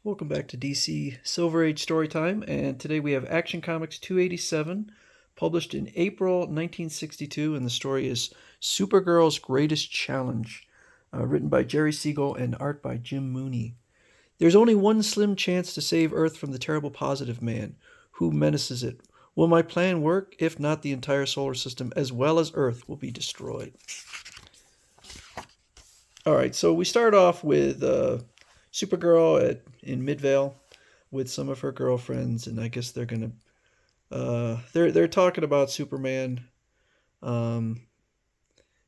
Welcome back to DC Silver Age Storytime, and today we have Action Comics 287, published in April 1962, and the story is Supergirl's Greatest Challenge, written by Jerry Siegel and art by Jim Mooney. There's only one slim chance to save Earth from the terrible Positive Man, who menaces it. Will my plan work? If not, the entire solar system, as well as Earth, will be destroyed. All right, so we start off with Supergirl in Midvale with some of her girlfriends, and I guess they're gonna they're talking about Superman, um,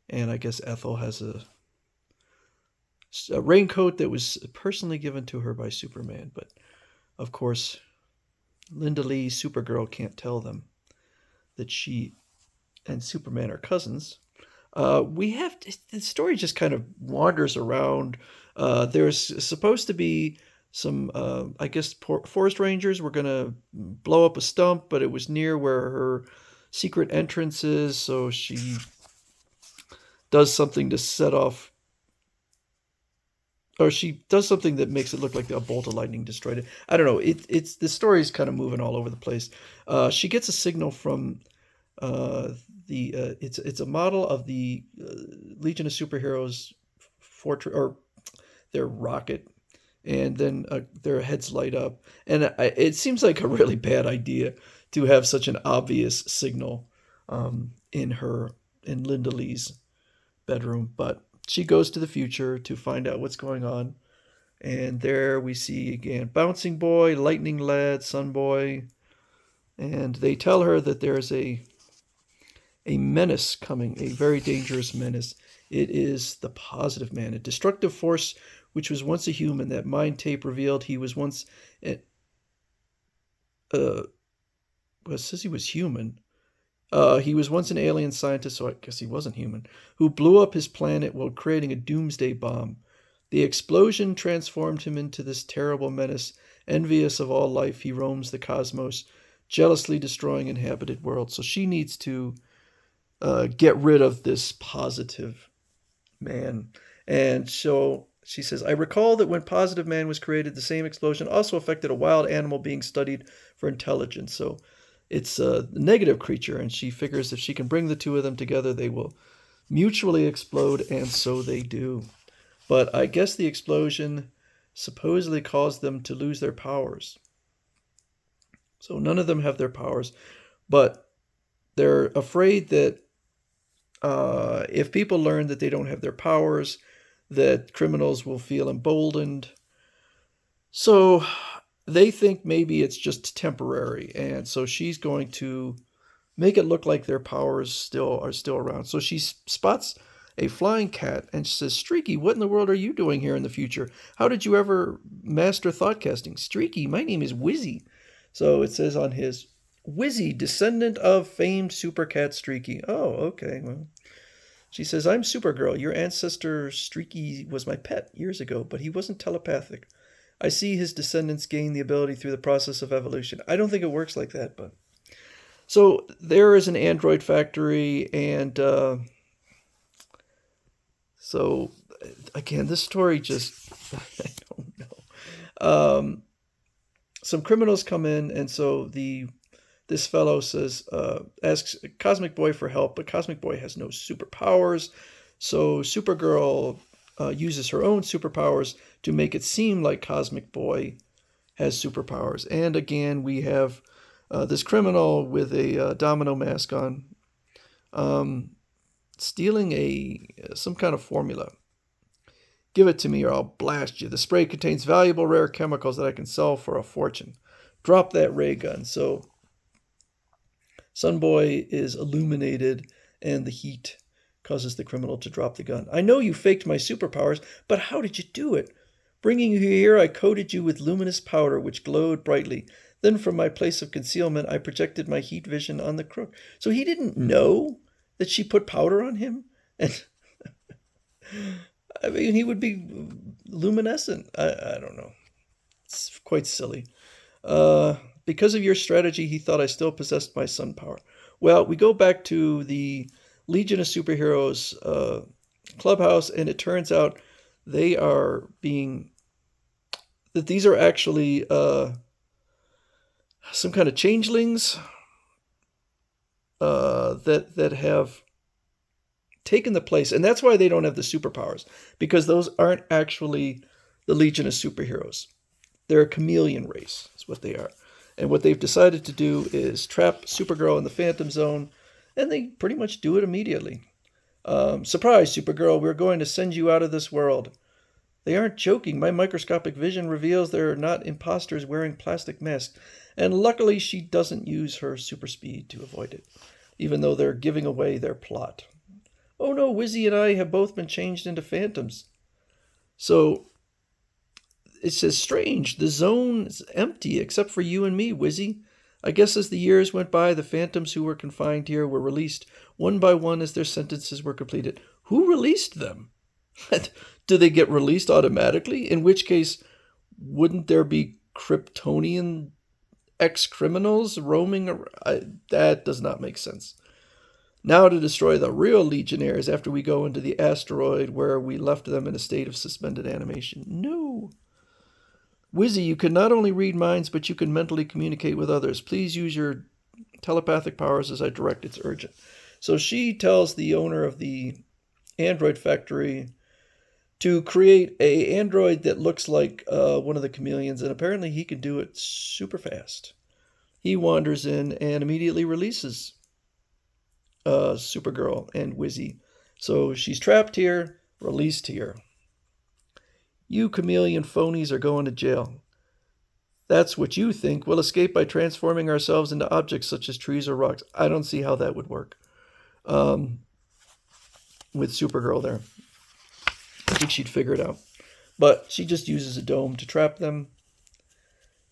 and I guess Ethel has a raincoat that was personally given to her by Superman, but of course, Linda Lee, Supergirl, can't tell them that she and Superman are cousins. We have the story just kind of wanders around. There's supposed to be some, I guess, forest rangers were gonna blow up a stump, but it was near where her secret entrance is, so she does something to set off, or she does something that makes it look like a bolt of lightning destroyed it. I don't know. It's the story's kind of moving all over the place. She gets a signal from it's a model of the Legion of Superheroes fortress or their rocket, and then their heads light up, and it seems like a really bad idea to have such an obvious signal in Linda Lee's bedroom, but she goes to the future to find out what's going on, and there we see again Bouncing Boy, Lightning Lad, Sun Boy, and they tell her that there's a menace coming, a very dangerous menace. It is the Positive Man, a destructive force which was once a human. That mind tape revealed he was once, well, it says he was human. He was once an alien scientist, so I guess he wasn't human, who blew up his planet while creating a doomsday bomb. The explosion transformed him into this terrible menace. Envious of all life, he roams the cosmos, jealously destroying inhabited worlds. So she needs to get rid of this Positive Man. And so she says, I recall that when Positive Man was created, the same explosion also affected a wild animal being studied for intelligence. So it's a negative creature, and she figures if she can bring the two of them together, they will mutually explode, and so they do. But I guess the explosion supposedly caused them to lose their powers. So none of them have their powers, but they're afraid that if people learn that they don't have their powers, that criminals will feel emboldened. So they think maybe it's just temporary, and so she's going to make it look like their powers are still around. So she spots a flying cat and she says, Streaky, what in the world are you doing here in the future? How did you ever master thought casting? Streaky, my name is Wizzy. So it says on his, Wizzy, descendant of famed super cat Streaky. Oh, okay, well. She says, I'm Supergirl. Your ancestor Streaky was my pet years ago, but he wasn't telepathic. I see his descendants gain the ability through the process of evolution. I don't think it works like that, but... So there is an android factory, and so, again, this story just... I don't know. Some criminals come in, and so this fellow says, asks Cosmic Boy for help, but Cosmic Boy has no superpowers. So Supergirl uses her own superpowers to make it seem like Cosmic Boy has superpowers. And again, we have this criminal with a domino mask on, stealing some kind of formula. Give it to me or I'll blast you. The spray contains valuable rare chemicals that I can sell for a fortune. Drop that ray gun. So Sunboy is illuminated, and the heat causes the criminal to drop the gun. I know you faked my superpowers, but how did you do it? Bringing you here, I coated you with luminous powder, which glowed brightly. Then from my place of concealment, I projected my heat vision on the crook. So he didn't know that she put powder on him? And I mean, he would be luminescent. I don't know. It's quite silly. Because of your strategy, he thought I still possessed my sun power. Well, we go back to the Legion of Superheroes clubhouse, and it turns out they are being that these are actually some kind of changelings that have taken the place, and that's why they don't have the superpowers, because those aren't actually the Legion of Superheroes. They're a chameleon race, is what they are. And what they've decided to do is trap Supergirl in the Phantom Zone, and they pretty much do it immediately. Surprise, Supergirl, we're going to send you out of this world. They aren't joking. My microscopic vision reveals they're not imposters wearing plastic masks. And luckily, she doesn't use her super speed to avoid it, even though they're giving away their plot. Oh no, Wizzy and I have both been changed into phantoms. So it says, strange, the zone is empty except for you and me, Wizzy. I guess as the years went by, the phantoms who were confined here were released one by one as their sentences were completed. Who released them? Do they get released automatically? In which case, wouldn't there be Kryptonian ex-criminals roaming around? That does not make sense. Now to destroy the real Legionnaires after we go into the asteroid where we left them in a state of suspended animation. No. Wizzy, you can not only read minds, but you can mentally communicate with others. Please use your telepathic powers as I direct. It's urgent. So she tells the owner of the android factory to create a android that looks like one of the chameleons, and apparently he can do it super fast. He wanders in and immediately releases Supergirl and Wizzy. So she's trapped here, released here. You chameleon phonies are going to jail. That's what you think. We'll escape by transforming ourselves into objects such as trees or rocks. I don't see how that would work with Supergirl there. I think she'd figure it out. But she just uses a dome to trap them.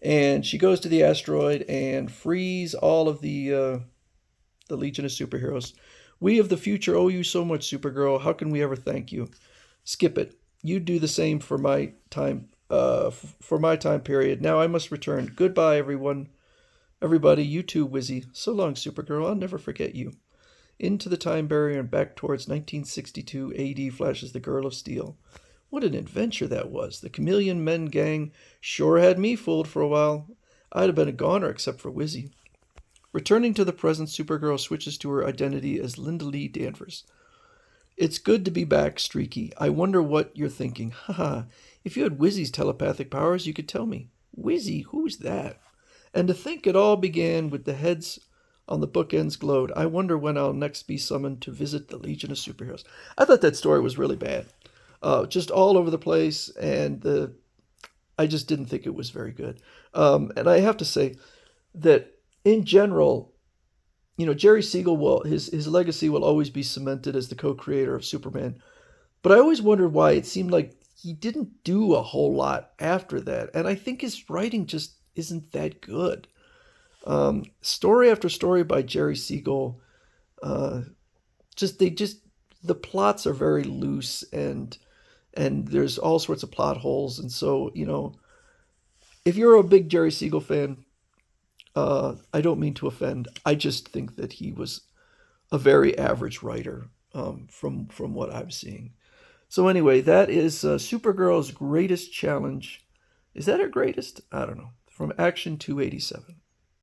And she goes to the asteroid and frees all of the Legion of Superheroes. We of the future owe you so much, Supergirl. How can we ever thank you? Skip it. You do the same for my time period. Now I must return. Goodbye, everyone. Everybody, you too, Wizzy. So long, Supergirl. I'll never forget you. Into the time barrier and back towards 1962 AD flashes the Girl of Steel. What an adventure that was. The Chameleon Men gang sure had me fooled for a while. I'd have been a goner except for Wizzy. Returning to the present, Supergirl switches to her identity as Linda Lee Danvers. It's good to be back, Streaky. I wonder what you're thinking. Haha, if you had Wizzy's telepathic powers, you could tell me. Wizzy, who's that? And to think it all began with the heads on the bookends glowed. I wonder when I'll next be summoned to visit the Legion of Superheroes. I thought that story was really bad. Just all over the place, and I just didn't think it was very good. And I have to say that in general, Jerry Siegel his legacy will always be cemented as the co-creator of Superman. But I always wondered why it seemed like he didn't do a whole lot after that. And I think his writing just isn't that good. Story after story by Jerry Siegel, the plots are very loose and there's all sorts of plot holes. And so, if you're a big Jerry Siegel fan, I don't mean to offend. I just think that he was a very average writer from what I'm seeing. So anyway, that is Supergirl's Greatest Challenge. Is that her greatest? I don't know. From Action 287.